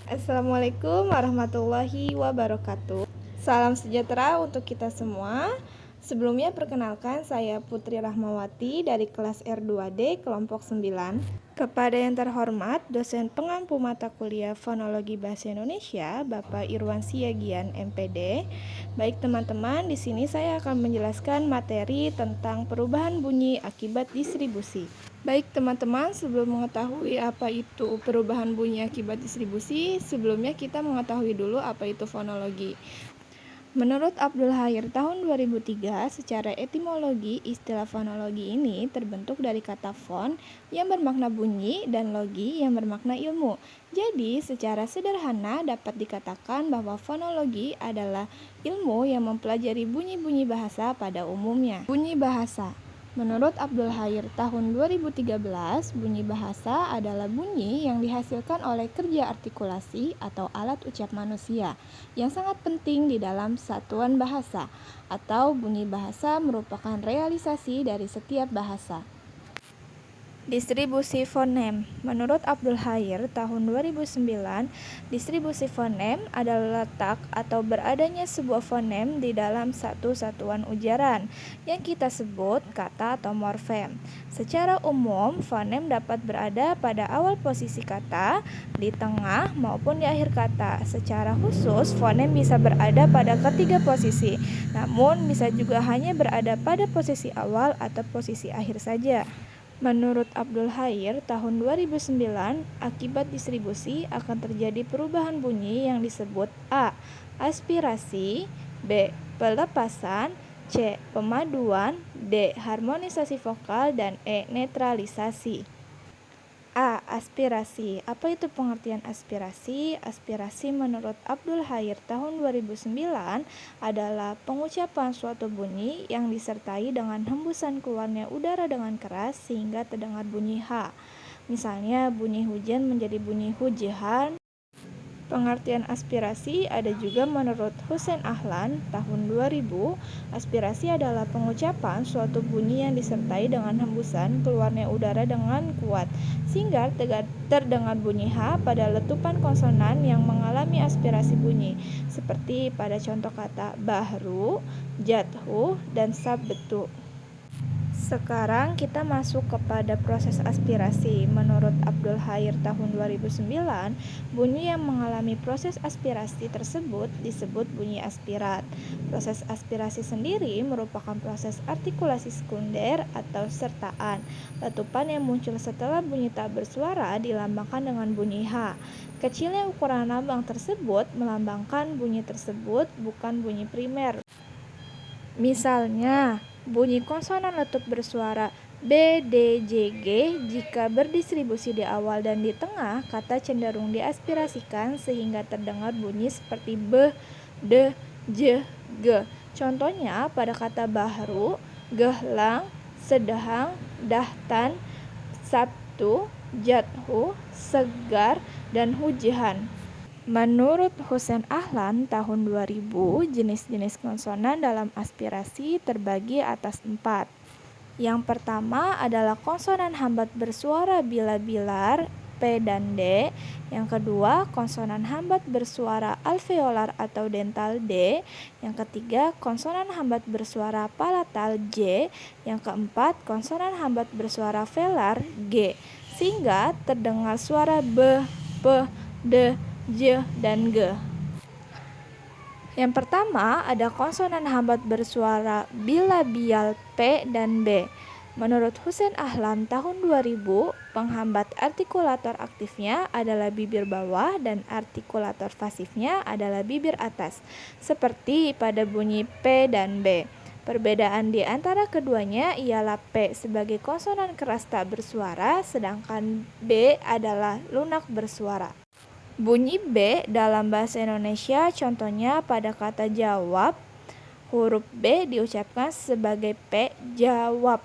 Assalamualaikum warahmatullahi wabarakatuh. Salam sejahtera untuk kita semua. Sebelumnya perkenalkan saya Putri Rahmawati dari kelas R2D kelompok 9. Kepada yang terhormat dosen pengampu mata kuliah Fonologi Bahasa Indonesia, Bapak Irwan Siagian MPD. Baik teman-teman, di sini saya akan menjelaskan materi tentang perubahan bunyi akibat distribusi. Baik teman-teman, sebelum mengetahui apa itu perubahan bunyi akibat distribusi, sebelumnya kita mengetahui dulu apa itu fonologi. Menurut Abdul Khair tahun 2003, secara etimologi istilah fonologi ini terbentuk dari kata fon yang bermakna bunyi dan logi yang bermakna ilmu. Jadi, secara sederhana dapat dikatakan bahwa fonologi adalah ilmu yang mempelajari bunyi-bunyi bahasa pada umumnya. Bunyi bahasa. Menurut Abdul Khair tahun 2013, bunyi bahasa adalah bunyi yang dihasilkan oleh kerja artikulasi atau alat ucap manusia yang sangat penting di dalam satuan bahasa, atau bunyi bahasa merupakan realisasi dari setiap bahasa. Distribusi fonem. Menurut Abdul Khair tahun 2009, distribusi fonem adalah letak atau beradanya sebuah fonem di dalam satu satuan ujaran yang kita sebut kata atau morfem. Secara umum, fonem dapat berada pada awal posisi kata, di tengah maupun di akhir kata. Secara khusus, fonem bisa berada pada ketiga posisi, namun bisa juga hanya berada pada posisi awal atau posisi akhir saja. Menurut Abdul Khair tahun 2009, akibat distribusi akan terjadi perubahan bunyi yang disebut A. Aspirasi, B. Pelepasan, C. Pemaduan, D. Harmonisasi vokal, dan E. Netralisasi. A. Aspirasi. Apa itu pengertian aspirasi? Aspirasi menurut Abdul Khair tahun 2009 adalah pengucapan suatu bunyi yang disertai dengan hembusan keluarnya udara dengan keras sehingga terdengar bunyi H. Misalnya bunyi hujan menjadi bunyi hujihan. Pengertian aspirasi ada juga menurut Hussein Ahlan tahun 2000. Aspirasi adalah pengucapan suatu bunyi yang disertai dengan hembusan keluarnya udara dengan kuat sehingga terdengar bunyi H pada letupan konsonan yang mengalami aspirasi bunyi, seperti pada contoh kata bahru, jathu, dan sabtu. Sekarang kita masuk kepada proses aspirasi. Menurut Abdul Khair tahun 2009, bunyi yang mengalami proses aspirasi tersebut disebut bunyi aspirat. Proses aspirasi sendiri merupakan proses artikulasi sekunder atau sertaan. Letupan yang muncul setelah bunyi tak bersuara dilambangkan dengan bunyi H. Kecilnya ukuran lambang tersebut melambangkan bunyi tersebut bukan bunyi primer. Misalnya, bunyi konsonan letup bersuara B, D, J, G jika berdistribusi di awal dan di tengah, kata cenderung diaspirasikan sehingga terdengar bunyi seperti B, D, J, G. Contohnya pada kata bahru, gehlang, sedahang, dahtan, sabtu, jathu, segar, dan hujihan. Menurut Hussein Ahlan tahun 2000, jenis-jenis konsonan dalam aspirasi terbagi atas 4. Yang pertama adalah konsonan hambat bersuara bilabilar P dan D. Yang kedua, konsonan hambat bersuara alveolar atau dental D. Yang ketiga, konsonan hambat bersuara palatal J. Yang keempat, konsonan hambat bersuara velar G. Sehingga terdengar suara B, P, D, J, dan G. Yang pertama ada konsonan hambat bersuara bilabial P dan B. Menurut Hussein Ahlan tahun 2000, penghambat artikulator aktifnya adalah bibir bawah dan artikulator pasifnya adalah bibir atas, seperti pada bunyi P dan B. Perbedaan di antara keduanya ialah P sebagai konsonan keras tak bersuara, sedangkan B adalah lunak bersuara. Bunyi B dalam bahasa Indonesia contohnya pada kata jawab, huruf B diucapkan sebagai P, jawab.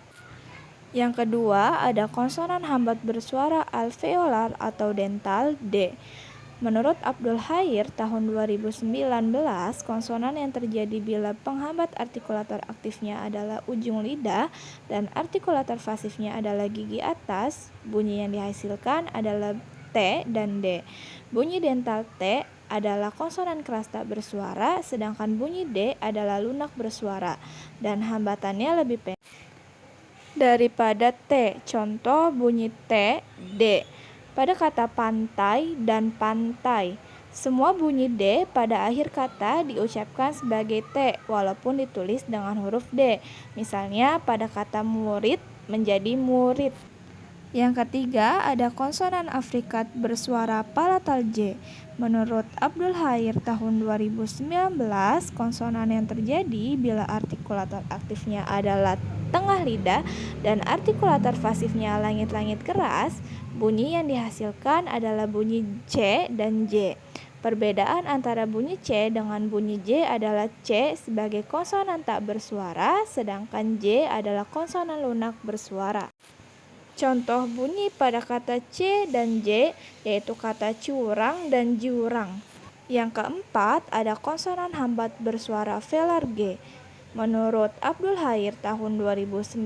Yang kedua ada konsonan hambat bersuara alveolar atau dental D. Menurut Abdul Khair tahun 2019, konsonan yang terjadi bila penghambat artikulator aktifnya adalah ujung lidah dan artikulator pasifnya adalah gigi atas, bunyi yang dihasilkan adalah T dan D. Bunyi dental T adalah konsonan keras tak bersuara, sedangkan bunyi D adalah lunak bersuara, dan hambatannya lebih pendek daripada T. Contoh bunyi T, D. Pada kata pantai dan pantai, semua bunyi D pada akhir kata diucapkan sebagai T walaupun ditulis dengan huruf D. Misalnya pada kata murid menjadi murid. Yang ketiga, ada konsonan afrikat bersuara palatal J. Menurut Abdul Khair tahun 2019, konsonan yang terjadi bila artikulator aktifnya adalah tengah lidah dan artikulator pasifnya langit-langit keras, bunyi yang dihasilkan adalah bunyi C dan J. Perbedaan antara bunyi C dengan bunyi J adalah C sebagai konsonan tak bersuara, sedangkan J adalah konsonan lunak bersuara. Contoh bunyi pada kata C dan J yaitu kata curang dan jurang. Yang keempat, ada konsonan hambat bersuara velar G. Menurut Abdul Khair tahun 2019,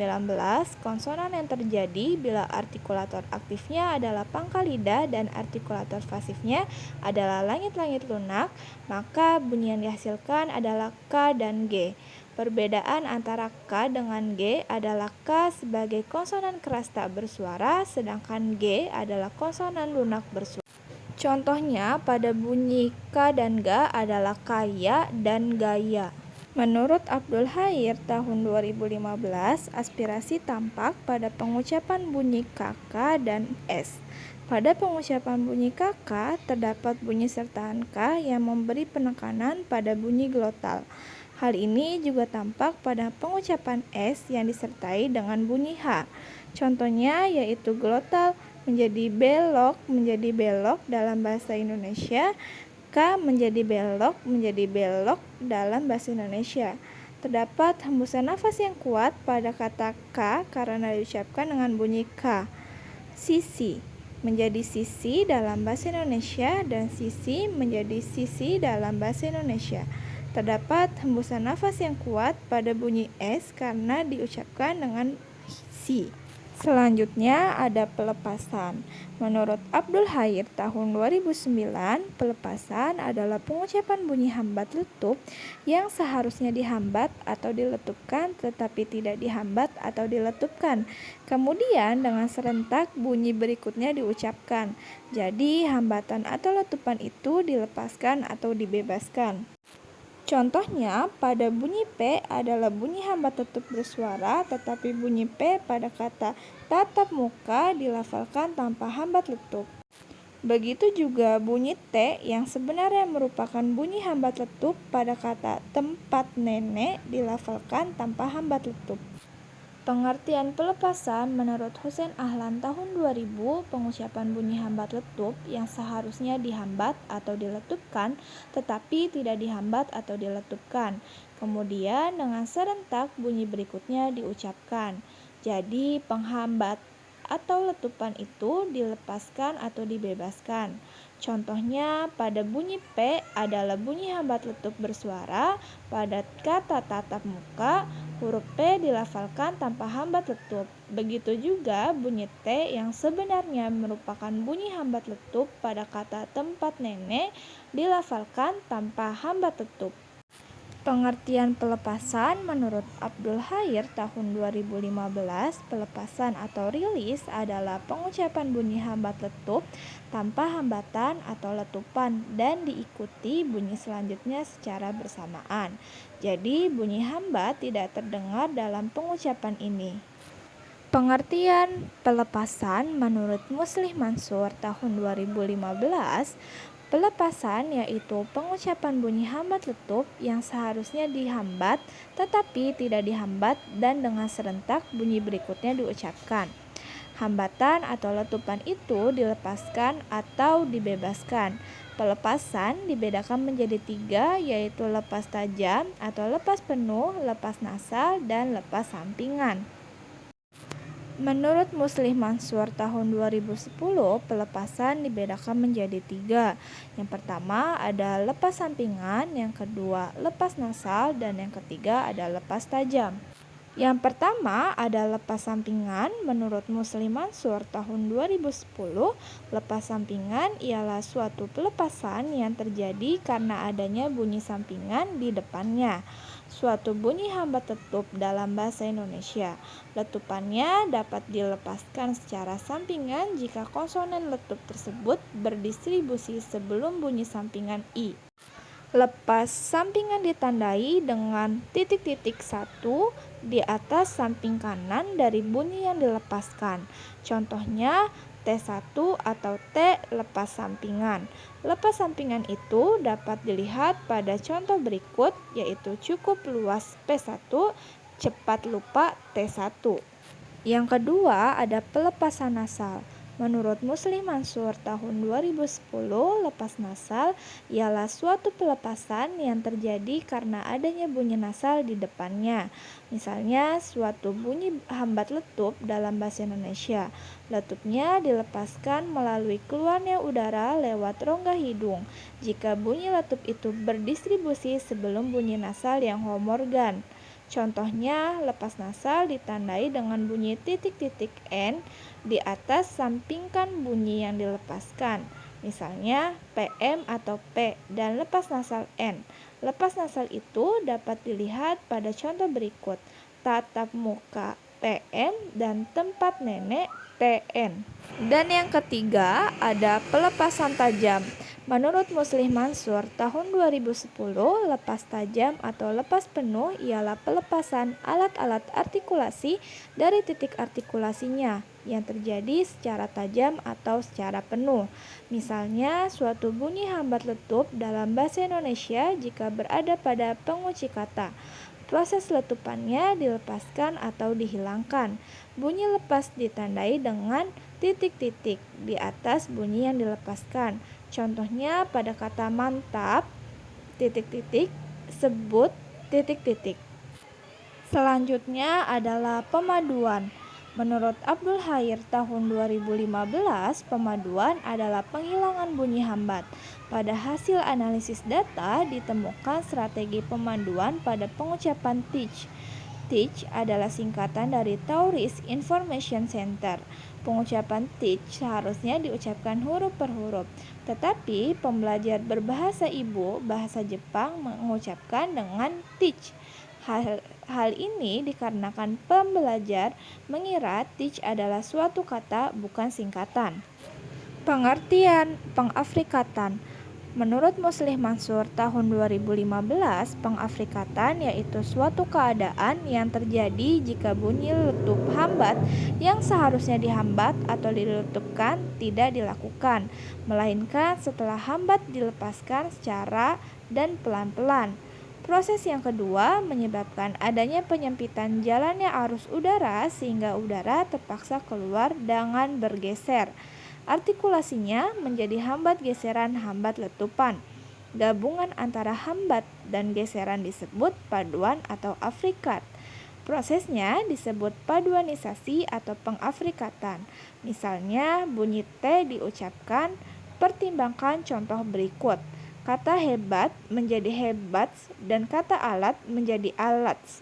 konsonan yang terjadi bila artikulator aktifnya adalah pangkal lidah dan artikulator pasifnya adalah langit-langit lunak, maka bunyi yang dihasilkan adalah K dan G. Perbedaan antara K dengan G adalah K sebagai konsonan keras tak bersuara, sedangkan G adalah konsonan lunak bersuara. Contohnya pada bunyi K dan G adalah kaya dan gaya. Menurut Abdul Khair tahun 2015, aspirasi tampak pada pengucapan bunyi KK dan S. Pada pengucapan bunyi KK, terdapat bunyi sertaan K yang memberi penekanan pada bunyi glotal. Hal ini juga tampak pada pengucapan S yang disertai dengan bunyi H. Contohnya yaitu glotal menjadi belok dalam bahasa Indonesia, K menjadi belok dalam bahasa Indonesia. Terdapat hembusan nafas yang kuat pada kata K karena diucapkan dengan bunyi K. Sisi menjadi sisi dalam bahasa Indonesia dan sisi menjadi sisi dalam bahasa Indonesia. Terdapat hembusan nafas yang kuat pada bunyi S karena diucapkan dengan si. Selanjutnya ada pelepasan. Menurut Abdul Khair tahun 2009, pelepasan adalah pengucapan bunyi hambat letup yang seharusnya dihambat atau diletupkan tetapi tidak dihambat atau diletupkan. Kemudian dengan serentak bunyi berikutnya diucapkan. Jadi hambatan atau letupan itu dilepaskan atau dibebaskan. Contohnya, pada bunyi P adalah bunyi hambat letup bersuara, tetapi bunyi P pada kata tatap muka dilafalkan tanpa hambat letup. Begitu juga bunyi T yang sebenarnya merupakan bunyi hambat letup pada kata tempat nenek dilafalkan tanpa hambat letup. Pengertian pelepasan menurut Husein Ahlan tahun 2000, pengucapan bunyi hambat letup yang seharusnya dihambat atau diletupkan tetapi tidak dihambat atau diletupkan. Kemudian dengan serentak bunyi berikutnya diucapkan. Jadi penghambat atau letupan itu dilepaskan atau dibebaskan. Contohnya pada bunyi P adalah bunyi hambat letup bersuara, pada kata tatap muka huruf P dilafalkan tanpa hambat letup. Begitu juga bunyi T yang sebenarnya merupakan bunyi hambat letup pada kata tempat nenek dilafalkan tanpa hambat letup. Pengertian pelepasan menurut Abdul Khair tahun 2015, pelepasan atau rilis adalah pengucapan bunyi hambat letup tanpa hambatan atau letupan dan diikuti bunyi selanjutnya secara bersamaan. Jadi bunyi hambat tidak terdengar dalam pengucapan ini. Pengertian pelepasan menurut Muslih Mansur tahun 2015, pelepasan yaitu pengucapan bunyi hambat letup yang seharusnya dihambat tetapi tidak dihambat dan dengan serentak bunyi berikutnya diucapkan. Hambatan atau letupan itu dilepaskan atau dibebaskan. Pelepasan dibedakan menjadi 3 yaitu lepas tajam atau lepas penuh, lepas nasal, dan lepas sampingan. Menurut Muslih Mansur tahun 2010, pelepasan dibedakan menjadi 3. Yang pertama ada lepas sampingan, yang kedua lepas nasal, dan yang ketiga ada lepas tajam. Yang pertama ada lepas sampingan. Menurut Muslim Mansur tahun 2010, lepas sampingan ialah suatu pelepasan yang terjadi karena adanya bunyi sampingan di depannya. Suatu bunyi hambat letup dalam bahasa Indonesia. Letupannya dapat dilepaskan secara sampingan jika konsonan letup tersebut berdistribusi sebelum bunyi sampingan I. Lepas sampingan ditandai dengan titik-titik satu di atas samping kanan dari bunyi yang dilepaskan. Contohnya T1 atau T lepas sampingan. Lepas sampingan itu dapat dilihat pada contoh berikut, yaitu cukup luas P1, cepat lupa T1. Yang kedua ada pelepasan nasal. Menurut Muslim Mansur tahun 2010, lepas nasal ialah suatu pelepasan yang terjadi karena adanya bunyi nasal di depannya. Misalnya suatu bunyi hambat letup dalam bahasa Indonesia. Letupnya dilepaskan melalui keluarnya udara lewat rongga hidung. Jika bunyi letup itu berdistribusi sebelum bunyi nasal yang homorgan. Contohnya, lepas nasal ditandai dengan bunyi titik-titik N di atas sampingkan bunyi yang dilepaskan. Misalnya PM atau P dan lepas nasal N. Lepas nasal itu dapat dilihat pada contoh berikut. Tatap muka PM dan tempat nenek TN. Dan yang ketiga ada pelepasan tajam. Menurut Muslim Mansur tahun 2010, lepas tajam atau lepas penuh ialah pelepasan alat-alat artikulasi dari titik artikulasinya yang terjadi secara tajam atau secara penuh. Misalnya, suatu bunyi hambat letup dalam bahasa Indonesia jika berada pada pengunci kata. Proses letupannya dilepaskan atau dihilangkan. Bunyi lepas ditandai dengan titik-titik di atas bunyi yang dilepaskan. Contohnya pada kata mantap, titik-titik, sebut, titik-titik. Selanjutnya adalah pemaduan. Menurut Abdul Khair tahun 2015, pemaduan adalah penghilangan bunyi hambat. Pada hasil analisis data ditemukan strategi pemaduan pada pengucapan teach. Teach adalah singkatan dari Tourist Information Center. Pengucapan teach seharusnya diucapkan huruf per huruf, tetapi pembelajar berbahasa ibu, bahasa Jepang, mengucapkan dengan teach. Hal ini dikarenakan pembelajar mengira teach adalah suatu kata, bukan singkatan. Pengertian pengafrikatan. Menurut Muslim Mansur tahun 2015, pengafrikatan yaitu suatu keadaan yang terjadi jika bunyi letup hambat yang seharusnya dihambat atau diletupkan tidak dilakukan, melainkan setelah hambat dilepaskan secara dan pelan-pelan. Proses yang kedua menyebabkan adanya penyempitan jalannya arus udara sehingga udara terpaksa keluar dengan bergeser. Artikulasinya menjadi hambat geseran hambat letupan. Gabungan antara hambat dan geseran disebut paduan atau afrikat. Prosesnya disebut paduanisasi atau pengafrikatan. Misalnya bunyi T diucapkan, pertimbangkan contoh berikut. Kata hebat menjadi hebats dan kata alat menjadi alats.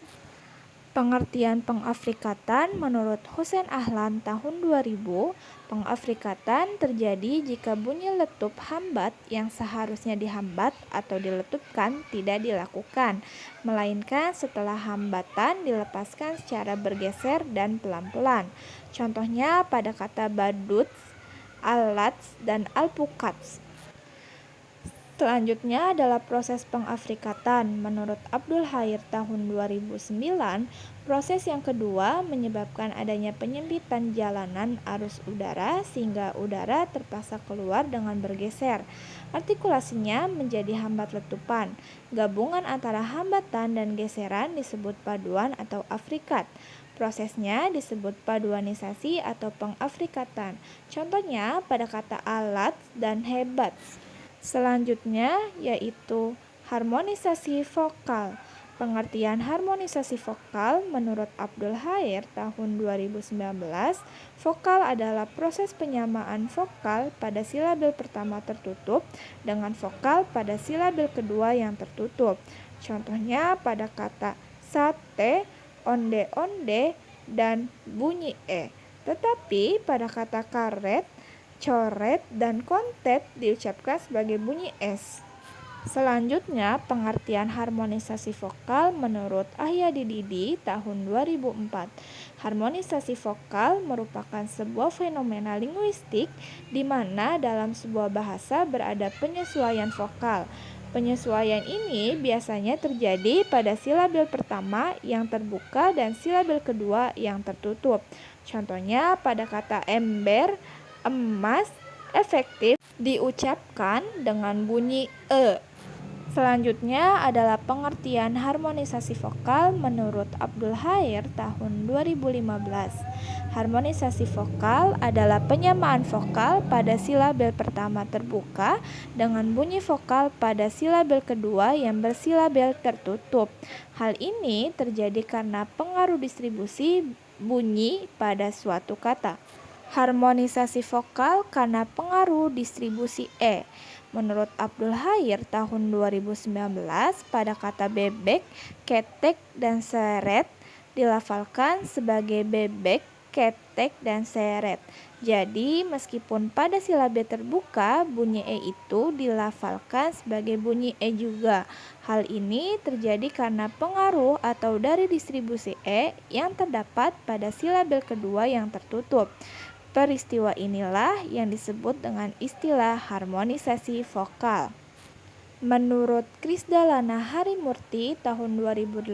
Pengertian pengafrikatan menurut Hussein Ahlan tahun 2000, pengafrikatan terjadi jika bunyi letup hambat yang seharusnya dihambat atau diletupkan tidak dilakukan, melainkan setelah hambatan dilepaskan secara bergeser dan pelan-pelan. Contohnya pada kata baduts, alats, dan alpukats. Selanjutnya adalah proses pengafrikatan. Menurut Abdul Khair tahun 2009, proses yang kedua menyebabkan adanya penyempitan jalanan arus udara sehingga udara terpaksa keluar dengan bergeser. Artikulasinya menjadi hambat letupan. Gabungan antara hambatan dan geseran disebut paduan atau afrikat. Prosesnya disebut paduanisasi atau pengafrikatan. Contohnya pada kata alat dan hebat. Selanjutnya yaitu harmonisasi vokal. Pengertian harmonisasi vokal menurut Abdul Khair tahun 2019, vokal adalah proses penyamaan vokal pada silabil pertama tertutup dengan vokal pada silabil kedua yang tertutup. Contohnya pada kata sate, onde-onde, dan bunyi E. Tetapi pada kata karet, coret, dan kontet diucapkan sebagai bunyi S. Selanjutnya, pengertian harmonisasi vokal menurut Ahyadi Didi tahun 2004. Harmonisasi vokal merupakan sebuah fenomena linguistik di mana dalam sebuah bahasa berada penyesuaian vokal. Penyesuaian ini biasanya terjadi pada silabil pertama yang terbuka dan silabil kedua yang tertutup. Contohnya pada kata ember, emas, efektif diucapkan dengan bunyi E. Selanjutnya adalah pengertian harmonisasi vokal menurut Abdul Khair tahun 2015. Harmonisasi vokal adalah penyamaan vokal pada silabil pertama terbuka dengan bunyi vokal pada silabil kedua yang bersilabil tertutup. Hal ini terjadi karena pengaruh distribusi bunyi pada suatu kata. Harmonisasi vokal karena pengaruh distribusi E. Menurut Abdul Khair tahun 2019, pada kata bebek, ketek, dan seret dilafalkan sebagai bebek, ketek, dan seret. Jadi, meskipun pada silabil terbuka, bunyi E itu dilafalkan sebagai bunyi E juga. Hal ini terjadi karena pengaruh atau dari distribusi E yang terdapat pada silabil kedua yang tertutup. Peristiwa inilah yang disebut dengan istilah harmonisasi vokal. Menurut Krisdalana Harimurti tahun 2008,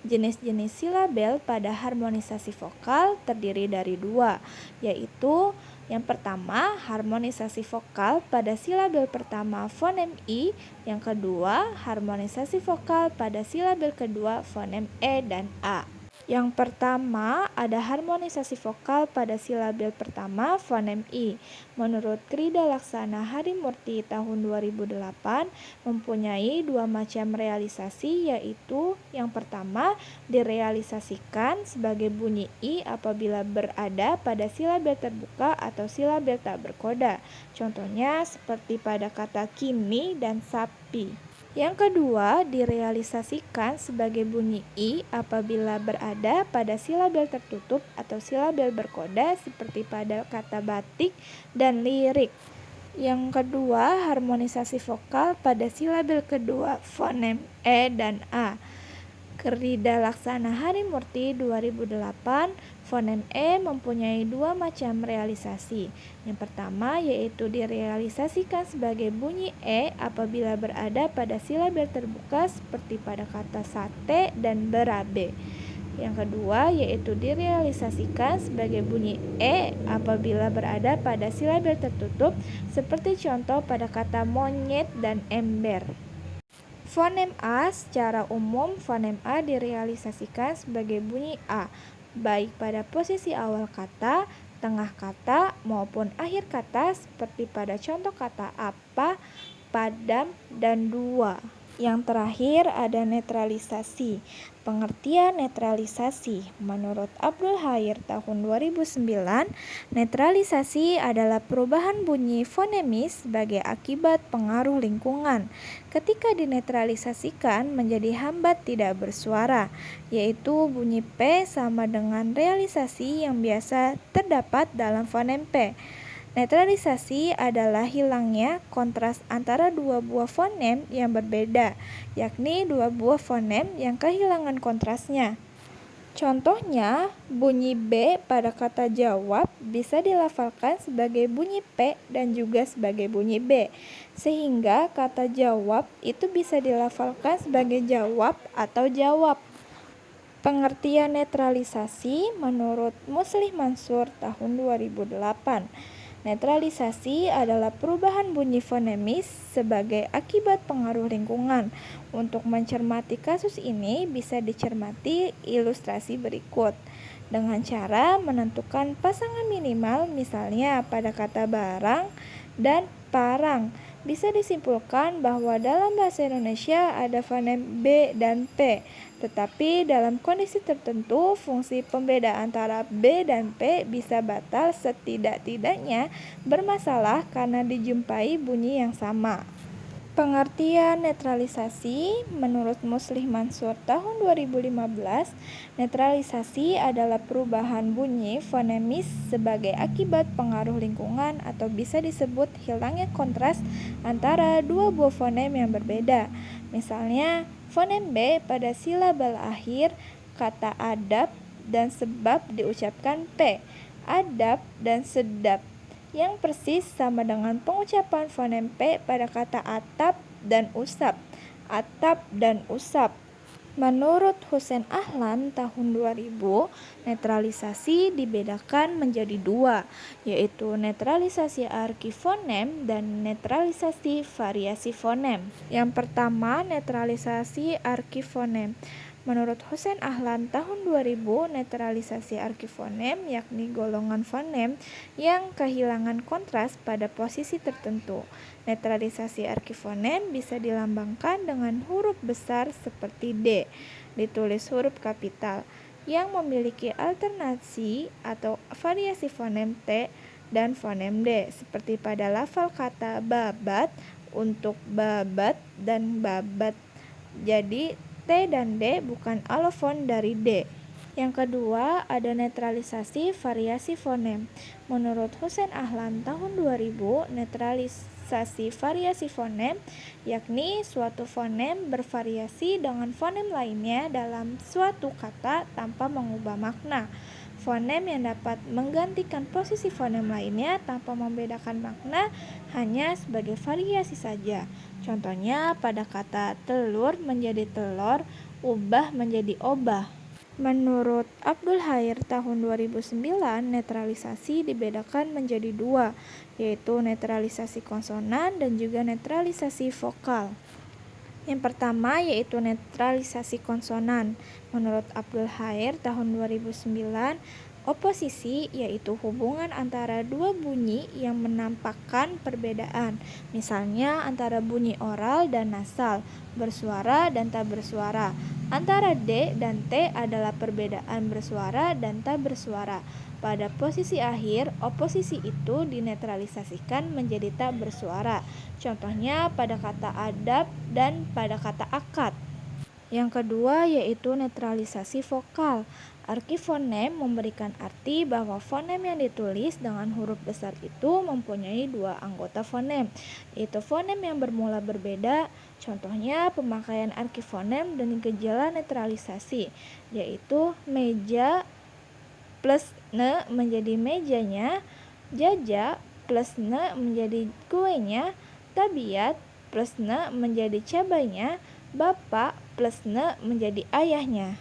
jenis-jenis silabel pada harmonisasi vokal terdiri dari dua, yaitu yang pertama, harmonisasi vokal pada silabil pertama fonem I, yang kedua, harmonisasi vokal pada silabil kedua fonem E dan A. Yang pertama, ada harmonisasi vokal pada silabil pertama fonem I. Menurut Krida Laksana Harimurti tahun 2008, mempunyai dua macam realisasi, yaitu yang pertama, direalisasikan sebagai bunyi I apabila berada pada silabil terbuka atau silabil tak berkoda. Contohnya seperti pada kata kini dan sapi. Yang kedua, direalisasikan sebagai bunyi I apabila berada pada silabil tertutup atau silabil berkoda seperti pada kata batik dan lirik. Yang kedua, harmonisasi vokal pada silabil kedua fonem E dan A. Krida Laksana Harimurti 2008, fonem E mempunyai dua macam realisasi. Yang pertama yaitu direalisasikan sebagai bunyi E apabila berada pada silabil terbuka seperti pada kata sate dan berabe. Yang kedua yaitu direalisasikan sebagai bunyi E apabila berada pada silabil tertutup seperti contoh pada kata monyet dan ember. Fonem A, secara umum fonem A direalisasikan sebagai bunyi A, baik pada posisi awal kata, tengah kata, maupun akhir kata seperti pada contoh kata apa, padam, dan dua. Yang terakhir ada netralisasi. Pengertian netralisasi menurut Abdul Khair tahun 2009, netralisasi adalah perubahan bunyi fonemis sebagai akibat pengaruh lingkungan ketika dinetralisasikan menjadi hambat tidak bersuara, yaitu bunyi P sama dengan realisasi yang biasa terdapat dalam fonem P. Netralisasi adalah hilangnya kontras antara dua buah fonem yang berbeda, yakni dua buah fonem yang kehilangan kontrasnya. Contohnya, bunyi B pada kata jawab bisa dilafalkan sebagai bunyi P dan juga sebagai bunyi B, sehingga kata jawab itu bisa dilafalkan sebagai jawab atau jawab. Pengertian netralisasi menurut Muslih Mansur tahun 2008. Netralisasi adalah perubahan bunyi fonemis sebagai akibat pengaruh lingkungan. Untuk mencermati kasus ini bisa dicermati ilustrasi berikut. Dengan cara menentukan pasangan minimal misalnya pada kata barang dan parang. Bisa disimpulkan bahwa dalam bahasa Indonesia ada fonem B dan P, tetapi dalam kondisi tertentu fungsi pembeda antara B dan P bisa batal setidak-tidaknya bermasalah karena dijumpai bunyi yang sama. Pengertian netralisasi menurut Muslih Mansur tahun 2015, netralisasi adalah perubahan bunyi fonemis sebagai akibat pengaruh lingkungan atau bisa disebut hilangnya kontras antara dua buah fonem yang berbeda. Misalnya, fonem B pada silabal akhir kata adab dan sebab diucapkan P, adab dan sedap, yang persis sama dengan pengucapan fonem P pada kata atap dan usap, atap dan usap. Menurut Husein Ahlan tahun 2000, netralisasi dibedakan menjadi dua, yaitu netralisasi arki fonem dan netralisasi variasi fonem. Yang pertama, netralisasi arki fonem. Menurut Husein Ahlan tahun 2000, netralisasi arki fonem yakni golongan fonem yang kehilangan kontras pada posisi tertentu. Netralisasi arki fonem bisa dilambangkan dengan huruf besar seperti D, ditulis huruf kapital, yang memiliki alternasi atau variasi fonem T dan fonem D, seperti pada lafal kata babat untuk babat dan babat. Jadi T dan D bukan alofon dari D. Yang kedua, ada netralisasi variasi fonem. Menurut Husein Ahlan tahun 2000, netralisasi variasi fonem yakni suatu fonem bervariasi dengan fonem lainnya dalam suatu kata tanpa mengubah makna. Fonem yang dapat menggantikan posisi fonem lainnya tanpa membedakan makna hanya sebagai variasi saja. Contohnya pada kata telur menjadi telur, ubah menjadi obah. Menurut Abdul Khair tahun 2009, netralisasi dibedakan menjadi dua, yaitu netralisasi konsonan dan juga netralisasi vokal. Yang pertama yaitu netralisasi konsonan. Menurut Abdul Khair tahun 2009, oposisi yaitu hubungan antara dua bunyi yang menampakkan perbedaan, misalnya antara bunyi oral dan nasal, bersuara dan tak bersuara. Antara D dan T adalah perbedaan bersuara dan tak bersuara. Pada posisi akhir, oposisi itu dinetralisasikan menjadi tak bersuara. Contohnya pada kata adab dan pada kata akad. Yang kedua yaitu netralisasi vokal. Arki fonem memberikan arti bahwa fonem yang ditulis dengan huruf besar itu mempunyai dua anggota fonem, yaitu fonem yang bermula berbeda. Contohnya pemakaian arki fonem dan gejala netralisasi, yaitu meja plus ne menjadi mejanya, jaja plus ne menjadi kuenya, tabiat plus ne menjadi cabainya, bapak plus ne menjadi ayahnya.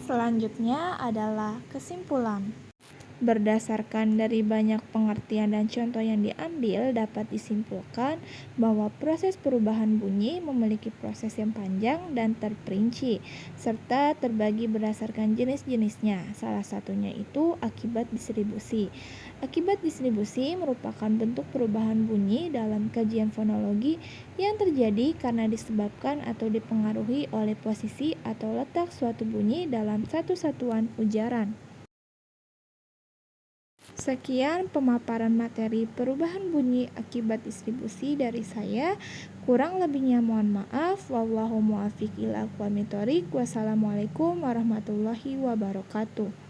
Selanjutnya adalah kesimpulan. Berdasarkan dari banyak pengertian dan contoh yang diambil, dapat disimpulkan bahwa proses perubahan bunyi memiliki proses yang panjang dan terperinci, serta terbagi berdasarkan jenis-jenisnya. Salah satunya itu akibat distribusi. Akibat distribusi merupakan bentuk perubahan bunyi dalam kajian fonologi yang terjadi karena disebabkan atau dipengaruhi oleh posisi atau letak suatu bunyi dalam satu satuan ujaran. Sekian pemaparan materi perubahan bunyi akibat distribusi dari saya. Kurang lebihnya mohon maaf. Wallahu muwaffiq ila aqwamit thoriq. Wassalamualaikum warahmatullahi wabarakatuh.